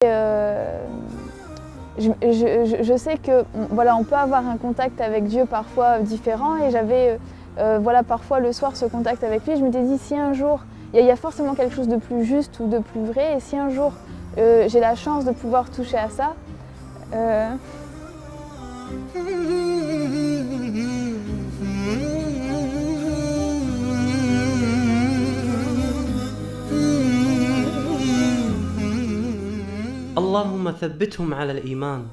Je sais que voilà, on peut avoir un contact avec Dieu parfois différent et j'avais voilà, parfois le soir ce contact avec lui. Je m'étais dit si un jour, il y a forcément quelque chose de plus juste ou de plus vrai et si un jour j'ai la chance de pouvoir toucher à ça. اللهم ثبتهم على الإيمان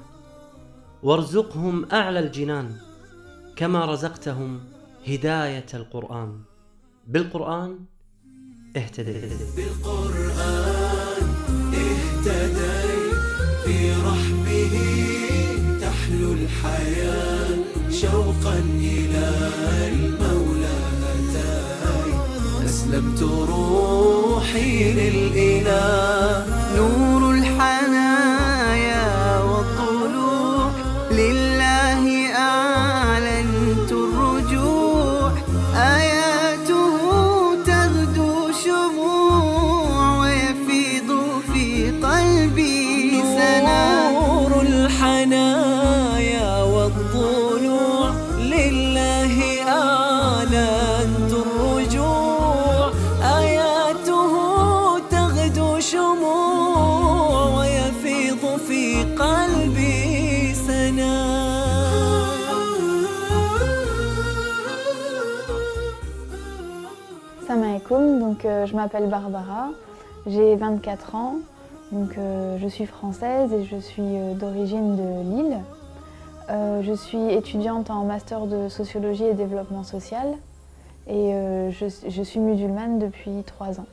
وارزقهم أعلى الجنان كما رزقتهم هداية القرآن بالقرآن اهتديت بالقرآن اهتديت في رحمه تحلو الحياة شوقا إلى المولى أتاي أسلمت روحي للإله نور الحنايا والطلوع لله أعلنت الرجوع آياته تغدو شموع ويفيض في قلبي سنا نور الحنايا والطلوع لله أعلنت الرجوع آياته تغدو شموع ويفيض في قلبي سنا. Salam alaikum, donc je m'appelle Barbara, j'ai 24 ans, donc je suis française et je suis d'origine de Lille. Je suis étudiante en master de sociologie et développement social et je suis musulmane depuis 3 ans.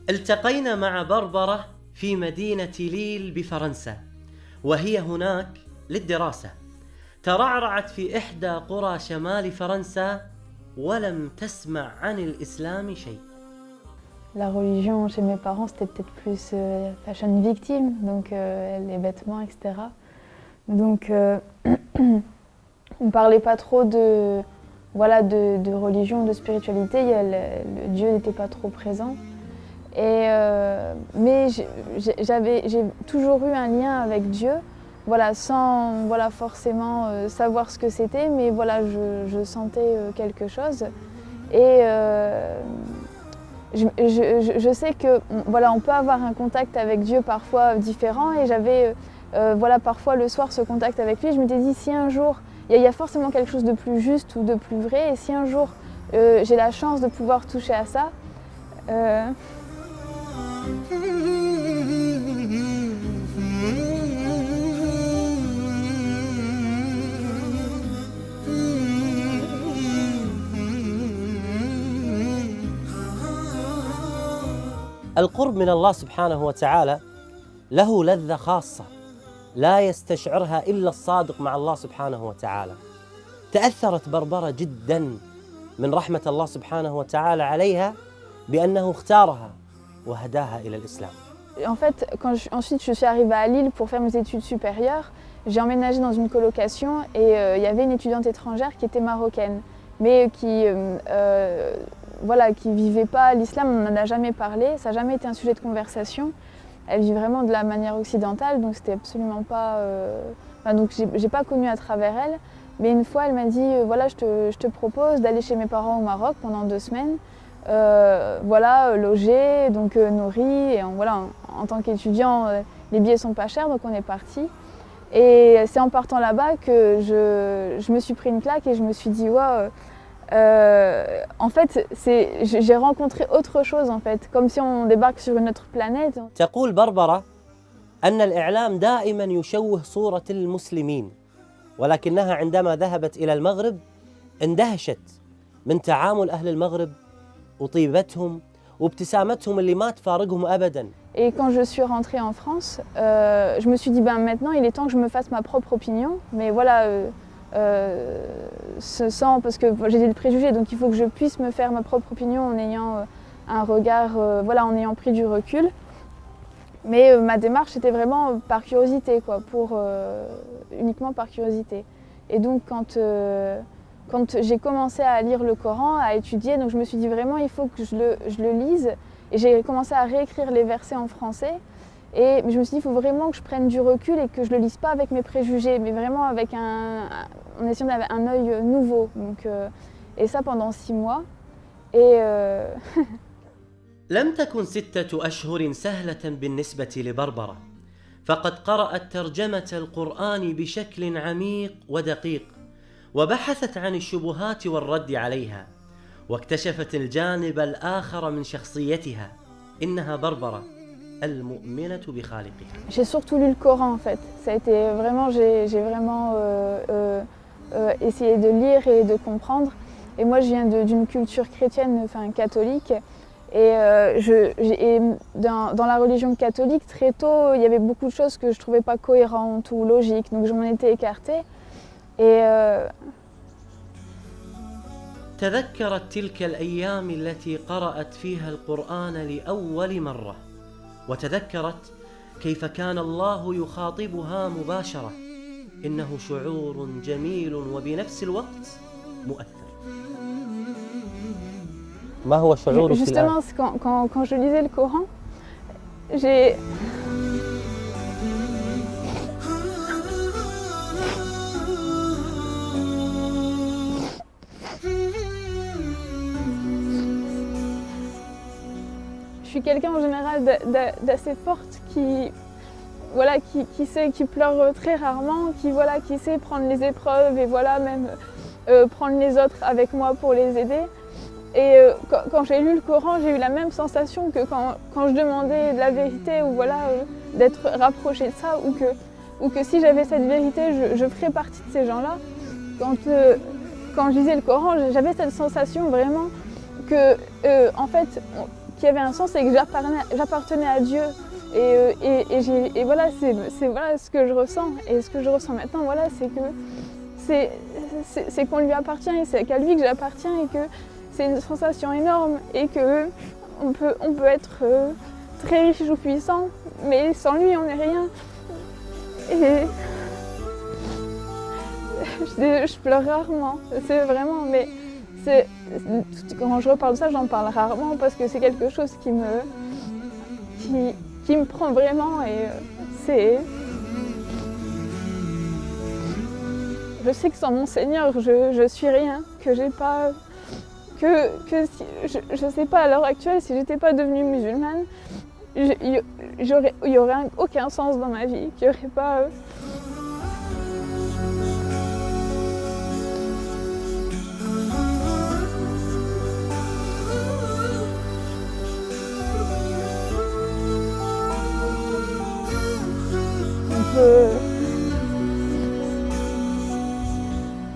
التقينا مع بربرة في مدينة ليل بفرنسا وهي هناك للدراسة. ترعرعت في إحدى قرى شمال فرنسا ولم تسمع عن الإسلام شيء. La religion chez mes parents c'était peut-être plus fashion victime, donc les vêtements, etc. Donc on ne parlait pas trop de, voilà, de religion, de spiritualité, le Dieu n'était pas trop présent. Et, mais j'ai toujours eu un lien avec Dieu, voilà, sans voilà, forcément savoir ce que c'était, mais voilà, je sentais quelque chose. Et je sais que voilà, on peut avoir un contact avec Dieu parfois différent et j'avais voilà, parfois le soir ce contact avec lui. Je m'étais dit si un jour, il y a forcément quelque chose de plus juste ou de plus vrai et si un jour j'ai la chance de pouvoir toucher à ça. القرب من الله سبحانه وتعالى له لذة خاصة لا يستشعرها إلا الصادق مع الله سبحانه وتعالى. تأثرت بربرة جدا من رحمة الله سبحانه وتعالى عليها بأنه اختارها وهداها إلى الإسلام. En fait, ensuite je suis arrivée à Lille pour faire mes études supérieures, j'ai emménagé dans une colocation et il y avait une étudiante étrangère qui était marocaine, mais qui voilà, qui vivait pas l'islam, on n'en a jamais parlé, ça n'a jamais été un sujet de conversation. Elle vit vraiment de la manière occidentale, donc c'était absolument pas... donc j'ai pas connu à travers elle, mais une fois elle m'a dit voilà, je te propose d'aller chez mes parents au Maroc pendant 2 semaines, voilà, logé, donc nourri, et voilà, en tant qu'étudiant, les billets sont pas chers, donc on est parti. Et c'est en partant là-bas que je me suis pris une claque et je me suis dit wow, en fait, j'ai rencontré autre chose en fait, comme si on débarque sur une autre planète. تقول بربرة أن الإعلام دائما يشوه صورة المسلمين ولكنها عندما ذهبت إلى المغرب اندهشت من تعامل أهل المغرب وطيبتهم وابتسامتهم اللي ما تفارقهم أبدا. Et quand je suis rentrée en France, je me suis dit ben maintenant il est temps que je me fasse ma propre opinion, mais voilà, sans, parce que j'ai des préjugés, donc il faut que je puisse me faire ma propre opinion en ayant un regard, voilà, en ayant pris du recul. Mais ma démarche était vraiment par curiosité, quoi, uniquement par curiosité. Et donc quand j'ai commencé à lire le Coran, à étudier, donc je me suis dit vraiment il faut que je le lise. Et j'ai commencé à réécrire les versets en français. Et je me suis dit, il faut vraiment que je prenne du recul et que je le lise pas avec mes préjugés, mais vraiment avec en essayant d'avoir un œil nouveau. Donc, et ça pendant 6 mois. Et لم تكن 6 أشهر سهلة بالنسبة لبربرة، فقد قرأت ترجمة القرآن بشكل عميق ودقيق، وبحثت عن الشبهات والرد عليها، واكتشفت الجانب الآخر من شخصيتها. إنها بربرة المؤمنة بخالقها. J'ai surtout lu le Coran en fait. Ça a été vraiment, j'ai vraiment essayé de lire et de comprendre. Et moi, je viens d'une culture chrétienne, enfin catholique. Et, dans la religion catholique, très tôt, il y avait beaucoup de choses que je ne trouvais pas cohérentes ou logiques. Donc je m'en étais écartée. Et تذكرت تلك الأيام التي قرأت فيها القرآن لأول مرة، وتذكرت كيف كان الله يخاطبها مباشرة. إنه شعور جميل وبنفس الوقت مؤثر. ما هو شعورك justement, quand je lisais le Coran, j'ai... Je suis quelqu'un en général d'assez forte qui pleure très rarement, qui sait prendre les épreuves et même prendre les autres avec moi pour les aider. Et quand j'ai lu le Coran, j'ai eu la même sensation que quand je demandais de la vérité ou d'être rapprochée de ça, ou que si j'avais cette vérité, je ferais partie de ces gens-là. Quand je lisais le Coran, j'avais cette sensation vraiment que en fait, qu'il y avait un sens et que j'appartenais à Dieu. Et voilà, c'est voilà ce que je ressens. Et ce que je ressens maintenant, c'est que c'est qu'on lui appartient et c'est qu'à lui que j'appartiens et que c'est une sensation énorme et que on peut être très riche ou puissant, mais sans lui on n'est rien. Et je pleure rarement, c'est vraiment, mais quand je reparle de ça, j'en parle rarement parce que c'est quelque chose qui me prend vraiment et c'est... Je sais que sans mon Seigneur, je suis rien, que j'ai pas... je sais pas à l'heure actuelle, si j'étais pas devenue musulmane, il y aurait aucun sens dans ma vie, qu'il y aurait pas...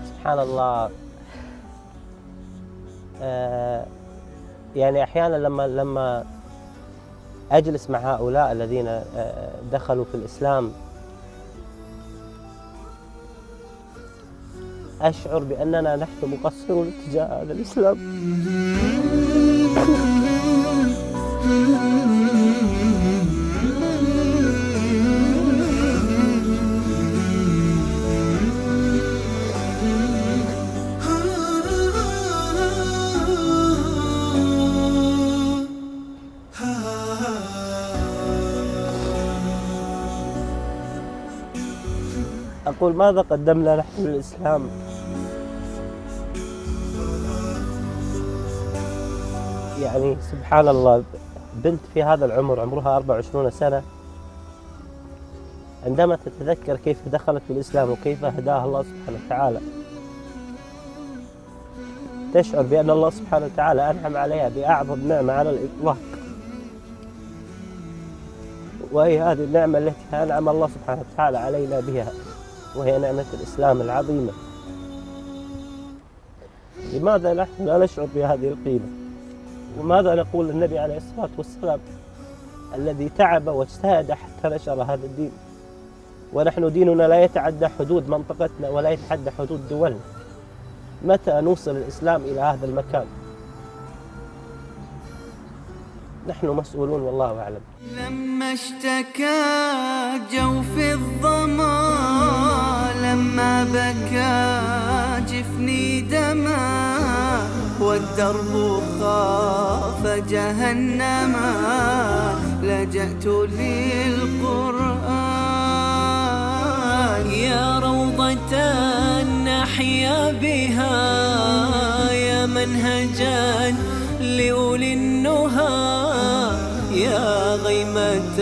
سبحان الله. يعني أحيانا لما أجلس مع هؤلاء الذين دخلوا في الإسلام أشعر بأننا نحن مقصرون تجاه هذا الإسلام. أقول ماذا قدمنا نحن للإسلام؟ يعني سبحان الله، بنت في هذا العمر عمرها 24 سنة عندما تتذكر كيف دخلت في الإسلام وكيف هداها الله سبحانه وتعالى تشعر بأن الله سبحانه وتعالى أنعم عليها بأعظم نعمة على الإطلاق، وهي هذه النعمة التي أنعم الله سبحانه وتعالى علينا بها، وهي نعمة الإسلام العظيمة. لماذا نحن لا نشعر بهذه القيمة؟ وماذا نقول للنبي عليه الصلاة والسلام الذي تعب واجتهد حتى نشر هذا الدين، ونحن ديننا لا يتعدى حدود منطقتنا ولا يتعدى حدود دولنا. متى نوصل الإسلام إلى هذا المكان؟ نحن مسؤولون والله أعلم. لما اشتكى جوف الظما، لما بكى جفني دما، والدرب خاف جهنما، لجأت للقرآن يا روضة نحيا بها يا منهجا لأولي النهى يا غيمة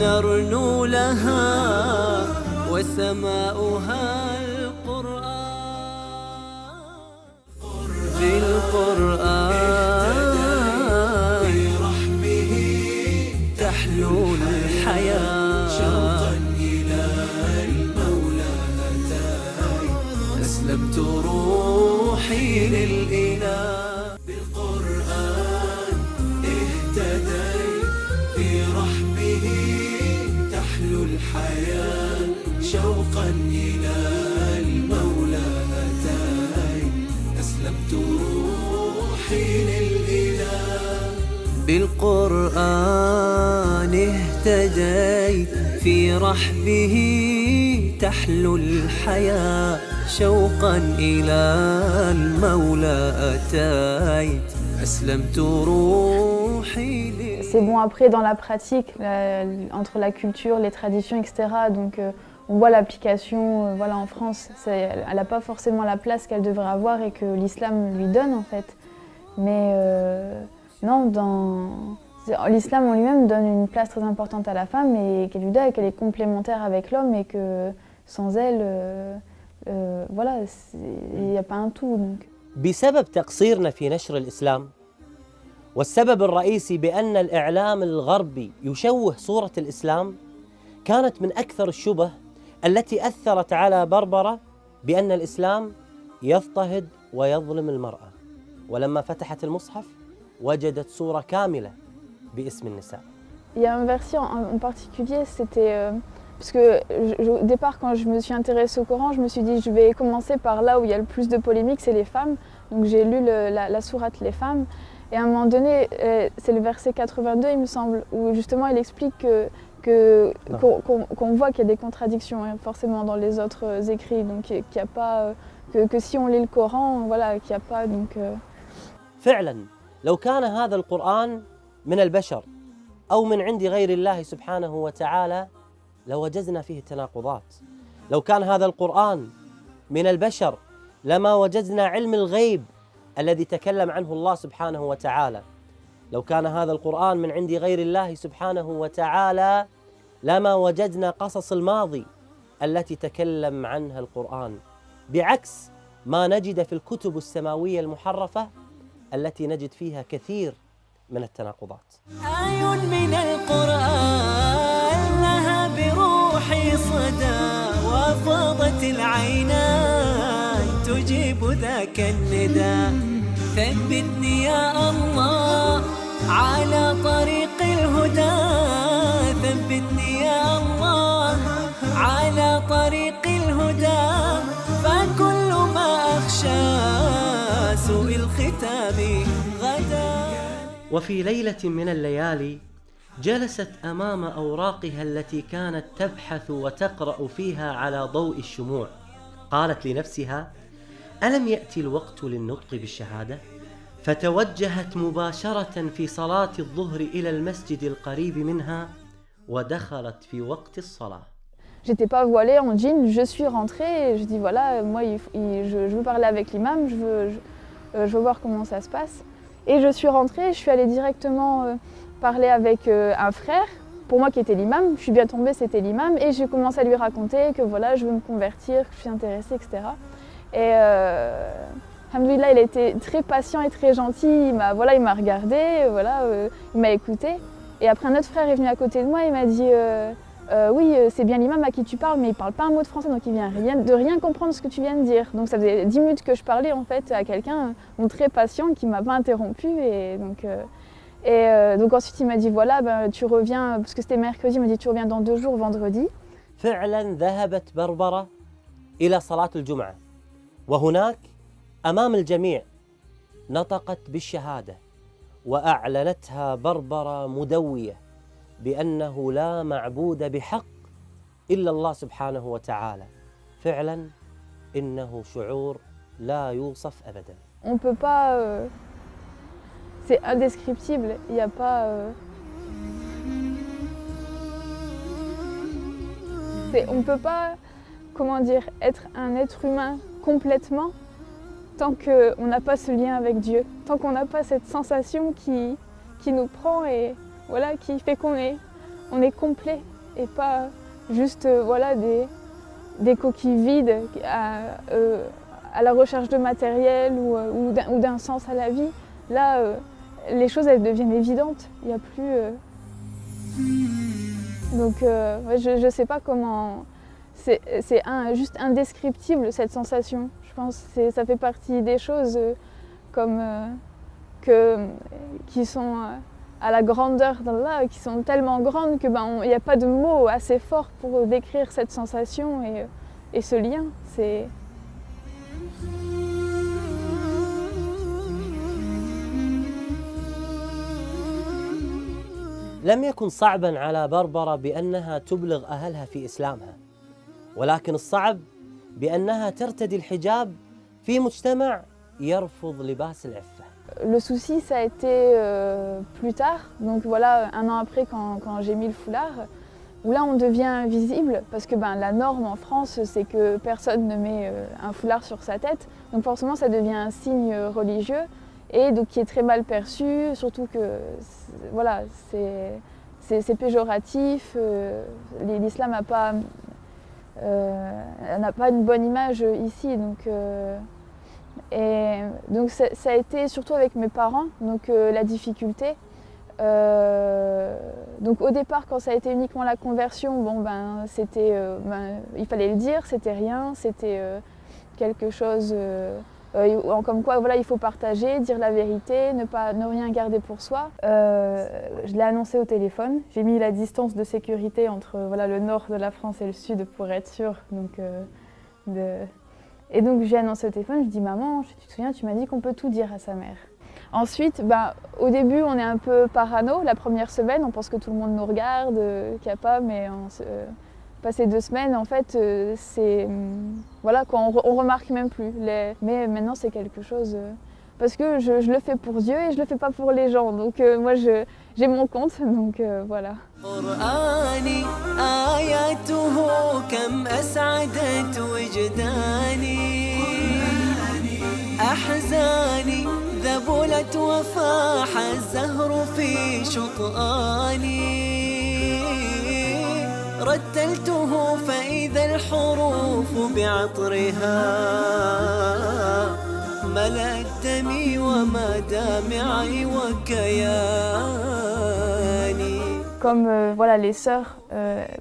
نرنو لها وسماؤها القرآن بالقرآن برحمه تحلو الحياة شوقا إلى المولى أتاي أسلمت روحي للإله بالقرآن اهتديت في رحمه تحلو الحياة شوقا إلى المولى أتاي أسلمت روحي للإله بالقرآن اهتديت في رحبه تحلو الحياة شوقا إلى المولى أتيت أسلمت روحي لله. C'est bon, après dans la pratique, entre la culture, les traditions, etc. Donc on voit l'application voilà, en France, elle n'a pas forcément la place qu'elle devrait avoir et que l'islam lui donne en fait. Mais non, l'islam en lui-même donne une place très importante à la femme et qu'elle lui donne et qu'elle est complémentaire avec l'homme et que sans elle, voilà, il n'y a pas un tout. Donc. بسبب تقصيرنا في نشر الإسلام والسبب الرئيسي بأن الإعلام الغربي يشوه صورة الإسلام كانت من أكثر الشبه التي أثرت على بربرة بأن الإسلام يضطهد ويظلم المرأة ولما فتحت المصحف وجدت صورة كاملة باسم النساء. Il y a un verset en particulier, c'était parce que au départ quand je me suis intéressée au Coran, je me suis dit je vais commencer par là où il y a le plus de polémiques, c'est les femmes. Donc j'ai lu la sourate Les femmes et à un moment donné, c'est le verset 82 il me semble, où justement il explique qu'on voit qu'il y a des contradictions hein, forcément dans les autres écrits, donc qu'il n'y a pas que si on lit le Coran, voilà, qu'il n'y a pas donc. فعلا لو كان هذا القرآن من البشر أو من عند غير الله سبحانه وتعالى لوجدنا فيه تناقضات. لو كان هذا القرآن من البشر لما وجدنا علم الغيب الذي تكلم عنه الله سبحانه وتعالى. لو كان هذا القرآن من عند غير الله سبحانه وتعالى لما وجدنا قصص الماضي التي تكلم عنها القرآن، بعكس ما نجد في الكتب السماوية المحرفة التي نجد فيها كثير من التناقضات. آي من القرآن لها بروحي صدى وفاضت العينان تجيب ذاك النداء ثبتني يا الله على طريق الهدى ثبتني يا الله على طريق الهدى فكل ما أخشى سوء الختام غدا. وفي ليلة من الليالي جلست أمام أوراقها التي كانت تبحث وتقرأ فيها على ضوء الشموع، قالت لنفسها: ألم يأتي الوقت للنطق بالشهادة؟ فتوجهت مباشرة في صلاة الظهر إلى المسجد القريب منها ودخلت في وقت الصلاة. J'étais pas voilée en jean, je suis rentrée et je dis voilà, moi je veux parler avec l'imam, je veux voir comment ça se passe. Et je suis rentrée, je suis allée directement parler avec un frère, pour moi qui était l'imam, je suis bien tombée, c'était l'imam, et j'ai commencé à lui raconter que voilà, je veux me convertir, que je suis intéressée, etc. Et alhamdoulilah, il a été très patient et très gentil, il m'a regardé, il m'a écouté. Et après un autre frère est venu à côté de moi, il m'a dit oui, c'est bien l'imam à qui tu parles, mais il ne parle pas un mot de français, donc il vient de rien comprendre ce que tu viens de dire. Donc ça faisait 10 minutes que je parlais en fait à quelqu'un très patient qui ne m'a pas interrompu. Et donc ensuite il m'a dit voilà, ben, tu reviens, parce que c'était mercredi, il m'a dit tu reviens dans 2 jours, vendredi. فعلا ذهبت بربرة إلى صلاة الجمعة وهناك أمام الجميع نطقت بالشهادة وأعلنتها بربرة مدوية بأنه لا معبود بحق إلا الله سبحانه وتعالى. فعلا إنه شعور لا يوصف أبدا. On peut pas, c'est indescriptible, il n'y a pas On ne peut pas, comment dire, être un être humain complètement tant qu'on n'a pas ce lien avec Dieu, tant qu'on n'a pas cette sensation qui nous prend et voilà, qui fait qu'on est complet et pas juste voilà, des coquilles vides à la recherche de matériel ou d'un sens à la vie. Là, les choses elles deviennent évidentes, il n'y a plus... Donc ouais, je ne sais pas comment... C'est juste indescriptible cette sensation. Je pense que ça fait partie des choses qui sont à la grandeur d'Allah, qui sont tellement grandes qu'il n'y a pas de mots assez forts pour décrire cette sensation et ce lien. لم يكن صعبا على بربرة بأنها تبلغ أهلها في إسلامها، ولكن الصعب بأنها ترتدي الحجاب في مجتمع يرفض لباس العفة. Le souci, ça a été plus tard, donc voilà, 1 an après quand j'ai mis le foulard, où là on devient visible, parce que la norme en France, c'est que personne ne met un foulard sur sa tête, donc forcément ça devient un signe religieux, et donc qui est très mal perçu, surtout que voilà, c'est péjoratif, l'islam n'a pas une bonne image ici, donc ça a été surtout avec mes parents, donc la difficulté. Donc au départ, quand ça a été uniquement la conversion, c'était, il fallait le dire, c'était rien, c'était quelque chose comme quoi voilà, il faut partager, dire la vérité, ne rien garder pour soi. Je l'ai annoncé au téléphone, j'ai mis la distance de sécurité entre voilà, le nord de la France et le sud pour être sûre. Et donc j'ai annoncé au téléphone, je dis maman, tu te souviens, tu m'as dit qu'on peut tout dire à sa mère. Ensuite, au début on est un peu parano, la première semaine on pense que tout le monde nous regarde, qu'il n'y a pas, mais passé 2 semaines en fait voilà quoi, on remarque même plus. Mais maintenant c'est quelque chose, parce que je le fais pour Dieu et je le fais pas pour les gens, donc moi j'ai mon compte, donc voilà. قرآني آياته كم أسعدت وجداني أحزاني ذبلت وفاح الزهر في شطآني رتلته فإذا الحروف بعطرها ملأت دمي ومدامعي وكياني. Comme voilà, les sœurs,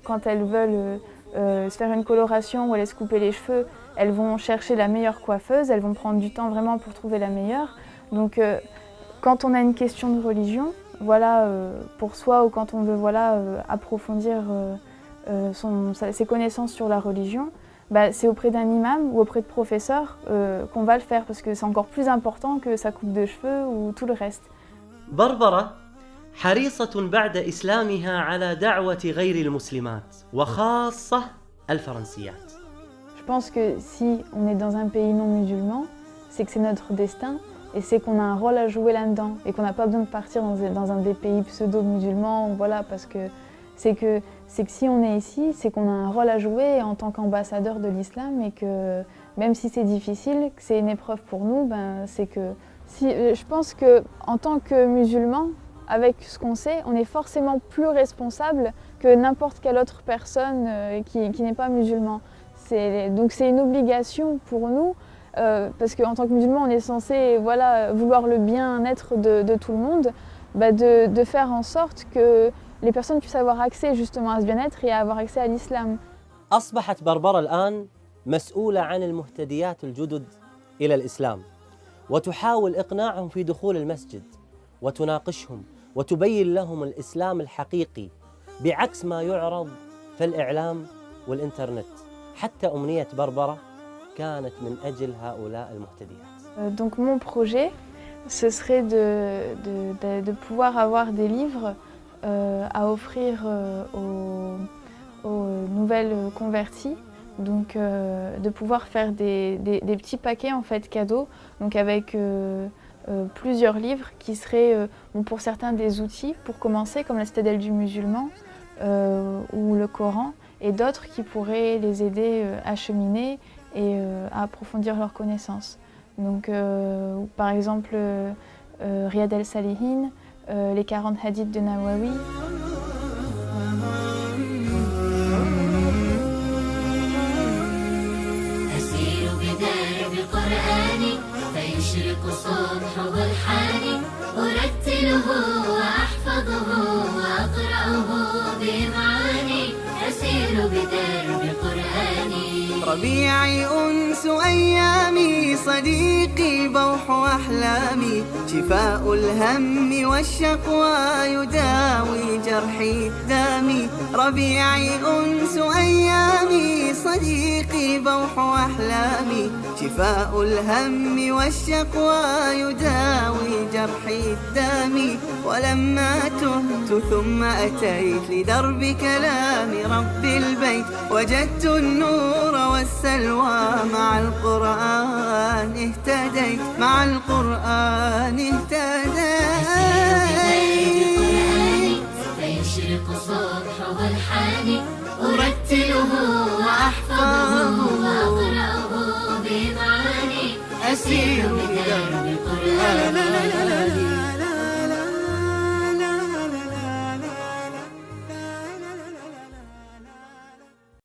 quand elles veulent se faire une coloration ou aller se couper les cheveux, elles vont chercher la meilleure coiffeuse, elles vont prendre du temps vraiment pour trouver la meilleure. Donc quand on a une question de religion, voilà, pour soi, ou quand on veut voilà, approfondir ses connaissances sur la religion, c'est auprès d'un imam ou auprès de professeurs qu'on va le faire, parce que c'est encore plus important que sa coupe de cheveux ou tout le reste. بربرة حريصة بعد إسلامها على دعوة غير المسلمات وخاصة الفرنسيات. Je pense que si on est dans un pays non musulman, c'est que c'est notre destin et c'est qu'on a un rôle à jouer là-dedans et qu'on n'a pas besoin de partir dans un des pays pseudo-musulmans, voilà, parce que c'est que si on est ici, c'est qu'on a un rôle à jouer en tant qu'ambassadeur de l'islam, et que même si c'est difficile, que c'est une épreuve pour nous, c'est que je pense qu'en tant que musulman, avec ce qu'on sait, on est forcément plus responsable que n'importe quelle autre personne qui n'est pas musulman. Donc c'est une obligation pour nous, parce qu'en tant que musulman, on est censé voilà, vouloir le bien-être de tout le monde, de faire en sorte que les personnes puissent avoir accès justement à ce bien-être et à avoir accès à l'islam. أصبحت بربرة الآن مسؤولة عن المهتديات الجدد إلى الإسلام، وتحاول إقناعهم في دخول المسجد، وتناقشهم وتبين لهم الإسلام الحقيقي بعكس ما يعرض في الإعلام والإنترنت. حتى أمنية بربرة كانت من أجل هؤلاء المهتديات. Donc mon projet, ce serait de pouvoir avoir des livres à offrir aux nouvelles converties, donc de pouvoir faire des petits paquets en fait cadeaux, donc avec plusieurs livres qui seraient pour certains des outils pour commencer, comme la Citadelle du musulman ou le Coran, et d'autres qui pourraient les aider à cheminer et à approfondir leurs connaissances. Donc par exemple Riyad al-Salihin, les 40 hadiths de Nawawi. أسير بدرب قرآني فيشرق صبحه الحاني أرتله وأحفظه وأقرأه بمعاني أسير بدرب قرآني ربيعي أنس أيامي صديقي بوح أحلامي شفاء الهم والشقوى يداوي جرحي دامي ربيعي أنس أيامي صديقي بوح أحلامي شفاء الهم والشقوى يداوي جرحي دامي ولما تهت ثم أتيت لدرب كلام رب البيت وجدت النور والسلوى مع القرآن اهتديت مع القرآن اهتديت فيشرق صبحه الحاني أرتله وأحفظه وأقرأه بمعاني أسير بدرب قرآني